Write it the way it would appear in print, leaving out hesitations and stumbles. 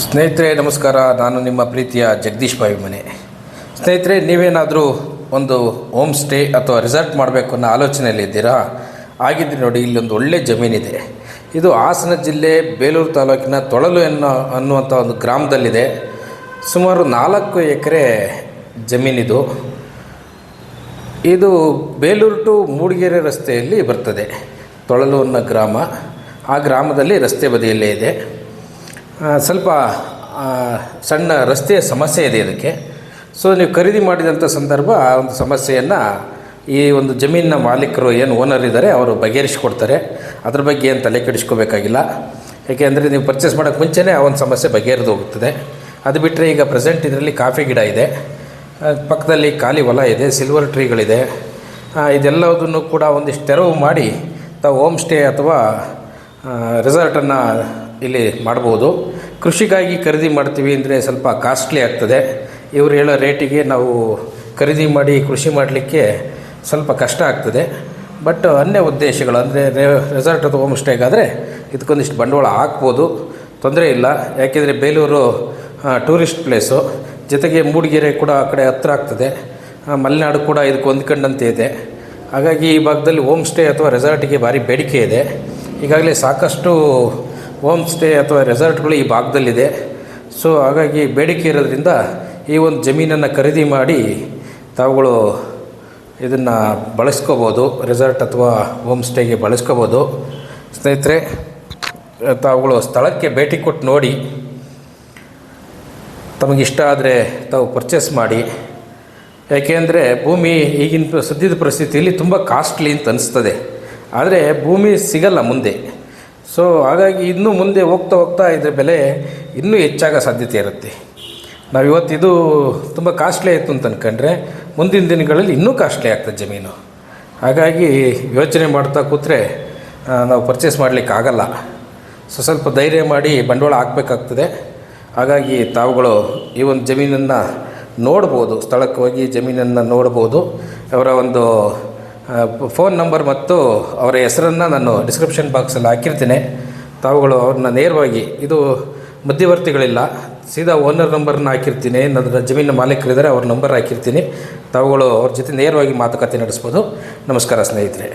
ಸ್ನೇಹಿತರೆ ನಮಸ್ಕಾರ. ನಾನು ನಿಮ್ಮ ಪ್ರೀತಿಯ ಜಗದೀಶ್ ಮನೆ. ಸ್ನೇಹಿತರೆ, ನೀವೇನಾದರೂ ಒಂದು ಹೋಮ್ ಸ್ಟೇ ಅಥವಾ ರೆಸಾರ್ಟ್ ಮಾಡಬೇಕು ಅನ್ನೋ ಆಲೋಚನೆಯಲ್ಲಿದ್ದೀರಾ? ಆಗಿದ್ದರೆ ನೋಡಿ, ಇಲ್ಲೊಂದು ಒಳ್ಳೆ ಜಮೀನಿದೆ. ಇದು ಹಾಸನ ಜಿಲ್ಲೆ ಬೇಲೂರು ತಾಲೂಕಿನ ತೊಳಲು ಅನ್ನುವಂಥ ಒಂದು ಗ್ರಾಮದಲ್ಲಿದೆ. ಸುಮಾರು 4 ಎಕರೆ ಜಮೀನಿದು. ಇದು ಬೇಲೂರು ಟು ಮೂಡಿಗೆರೆ ರಸ್ತೆಯಲ್ಲಿ ಬರ್ತದೆ. ತೊಳಲು ಅನ್ನೋ ಗ್ರಾಮ. ಆ ಗ್ರಾಮದಲ್ಲಿ ರಸ್ತೆ ಬದಿಯಲ್ಲೇ ಇದೆ. ಸ್ವಲ್ಪ ಸಣ್ಣ ರಸ್ತೆಯ ಸಮಸ್ಯೆ ಇದೆ ಇದಕ್ಕೆ. ಸೊ ನೀವು ಖರೀದಿ ಮಾಡಿದಂಥ ಸಂದರ್ಭ ಆ ಒಂದು ಸಮಸ್ಯೆಯನ್ನು ಈ ಒಂದು ಜಮೀನಿನ ಮಾಲೀಕರು ಏನು ಓನರ್ ಇದ್ದಾರೆ ಅವರು ಬಗೆಹರಿಸ್ಕೊಡ್ತಾರೆ. ಅದ್ರ ಬಗ್ಗೆ ಏನು ತಲೆ ಕೆಡಿಸ್ಕೋಬೇಕಾಗಿಲ್ಲ. ಏಕೆಂದರೆ ನೀವು ಪರ್ಚೇಸ್ ಮಾಡೋಕ್ಕೆ ಮುಂಚೆನೇ ಆ ಒಂದು ಸಮಸ್ಯೆ ಬಗೆಹರಿದು ಹೋಗುತ್ತದೆ. ಅದು ಬಿಟ್ಟರೆ ಈಗ ಪ್ರೆಸೆಂಟ್ ಇದರಲ್ಲಿ ಕಾಫಿ ಗಿಡ ಇದೆ, ಪಕ್ಕದಲ್ಲಿ ಖಾಲಿ ಹೊಲ ಇದೆ, ಸಿಲ್ವರ್ ಟ್ರೀಗಳಿದೆ. ಇದೆಲ್ಲದನ್ನು ಕೂಡ ಒಂದಿಷ್ಟು ತೆರವು ಮಾಡಿ ತಾವು ಹೋಮ್ ಸ್ಟೇ ಅಥವಾ ರೆಸಾರ್ಟನ್ನು ಇಲ್ಲಿ ಮಾಡ್ಬೋದು. ಕೃಷಿಗಾಗಿ ಖರೀದಿ ಮಾಡ್ತೀವಿ ಅಂದರೆ ಸ್ವಲ್ಪ ಕಾಸ್ಟ್ಲಿ ಆಗ್ತದೆ. ಇವರು ಹೇಳೋ ರೇಟಿಗೆ ನಾವು ಖರೀದಿ ಮಾಡಿ ಕೃಷಿ ಮಾಡಲಿಕ್ಕೆ ಸ್ವಲ್ಪ ಕಷ್ಟ ಆಗ್ತದೆ. ಬಟ್ ಅನ್ಯ ಉದ್ದೇಶಗಳು ಅಂದರೆ ರೆಸಾರ್ಟ್ ಅಥವಾ ಹೋಮ್ ಸ್ಟೇಗಾದರೆ ಇದಕ್ಕೊಂದಿಷ್ಟು ಬಂಡವಾಳ ಹಾಕ್ಬೋದು, ತೊಂದರೆ ಇಲ್ಲ. ಯಾಕೆಂದರೆ ಬೇಲೂರು ಟೂರಿಸ್ಟ್ ಪ್ಲೇಸು, ಜೊತೆಗೆ ಮೂಡಿಗೆರೆ ಕೂಡ ಆ ಕಡೆ ಹತ್ತಿರ ಆಗ್ತದೆ. ಮಲೆನಾಡು ಕೂಡ ಇದಕ್ಕೆ ಹೊಂದ್ಕೊಂಡಂತೆ ಇದೆ. ಹಾಗಾಗಿ ಈ ಭಾಗದಲ್ಲಿ ಹೋಮ್ ಸ್ಟೇ ಅಥವಾ ರೆಸಾರ್ಟಿಗೆ ಭಾರಿ ಬೇಡಿಕೆ ಇದೆ. ಈಗಾಗಲೇ ಸಾಕಷ್ಟು ಹೋಮ್ ಸ್ಟೇ ಅಥವಾ ರೆಸಾರ್ಟ್ಗಳು ಈ ಭಾಗದಲ್ಲಿದೆ. ಸೊ ಹಾಗಾಗಿ ಬೇಡಿಕೆ ಇರೋದ್ರಿಂದ ಈ ಒಂದು ಜಮೀನನ್ನು ಖರೀದಿ ಮಾಡಿ ತಾವುಗಳು ಇದನ್ನು ಬಳಸ್ಕೋಬೋದು, ರೆಸಾರ್ಟ್ ಅಥವಾ ಹೋಮ್ ಸ್ಟೇಗೆ ಬಳಸ್ಕೋಬೋದು. ಸ್ನೇಹಿತರೆ, ತಾವುಗಳು ಸ್ಥಳಕ್ಕೆ ಭೇಟಿ ಕೊಟ್ಟು ನೋಡಿ, ತಮಗಿಷ್ಟ ಆದರೆ ತಾವು ಪರ್ಚೇಸ್ ಮಾಡಿ. ಯಾಕೆಂದರೆ ಭೂಮಿ ಈಗಿನ ಸದ್ಯದ ಪರಿಸ್ಥಿತಿಯಲ್ಲಿ ತುಂಬ ಕಾಸ್ಟ್ಲಿ ಅಂತ ಅನಿಸ್ತದೆ, ಆದರೆ ಭೂಮಿ ಸಿಗಲ್ಲ ಮುಂದೆ. ಸೊ ಹಾಗಾಗಿ ಇನ್ನೂ ಮುಂದೆ ಹೋಗ್ತಾ ಇದರ ಬೆಲೆ ಇನ್ನೂ ಹೆಚ್ಚಾಗೋ ಸಾಧ್ಯತೆ ಇರುತ್ತೆ. ನಾವು ಇವತ್ತಿದು ತುಂಬ ಕಾಸ್ಟ್ಲಿ ಆಯಿತು ಅಂತ ಅಂದ್ಕೊಂಡ್ರೆ ಮುಂದಿನ ದಿನಗಳಲ್ಲಿ ಇನ್ನೂ ಕಾಸ್ಟ್ಲಿ ಆಗ್ತದೆ ಜಮೀನು. ಹಾಗಾಗಿ ಯೋಚನೆ ಮಾಡ್ತಾ ಕೂತ್ರೆ ನಾವು ಪರ್ಚೇಸ್ ಮಾಡಲಿಕ್ಕಾಗಲ್ಲ. ಸೊ ಸ್ವಲ್ಪ ಧೈರ್ಯ ಮಾಡಿ ಬಂಡವಾಳ ಹಾಕಬೇಕಾಗ್ತದೆ. ಹಾಗಾಗಿ ತಾವುಗಳು ಈ ಒಂದು ಜಮೀನನ್ನು ನೋಡ್ಬೋದು, ಸ್ಥಳಕ್ಕೆ ಹೋಗಿ ಜಮೀನನ್ನು ನೋಡ್ಬೋದು. ಅವರ ಒಂದು ಫೋನ್ ನಂಬರ್ ಮತ್ತು ಅವರ ಹೆಸರನ್ನು ನಾನು ಡಿಸ್ಕ್ರಿಪ್ಷನ್ ಬಾಕ್ಸಲ್ಲಿ ಹಾಕಿರ್ತೀನಿ. ತಾವುಗಳು ಅವ್ರನ್ನ ನೇರವಾಗಿ, ಇದು ಮಧ್ಯವರ್ತಿಗಳಿಲ್ಲ, ಸೀದಾ ಓನರ್ ನಂಬರ್ನ ಹಾಕಿರ್ತೀನಿ. ನನ್ನ ಜಮೀನಿನ ಮಾಲೀಕರಿದ್ದಾರೆ, ಅವ್ರ ನಂಬರ್ ಹಾಕಿರ್ತೀನಿ. ತಾವುಗಳು ಅವ್ರ ಜೊತೆ ನೇರವಾಗಿ ಮಾತುಕತೆ ನಡೆಸ್ಬೋದು. ನಮಸ್ಕಾರ ಸ್ನೇಹಿತರೆ.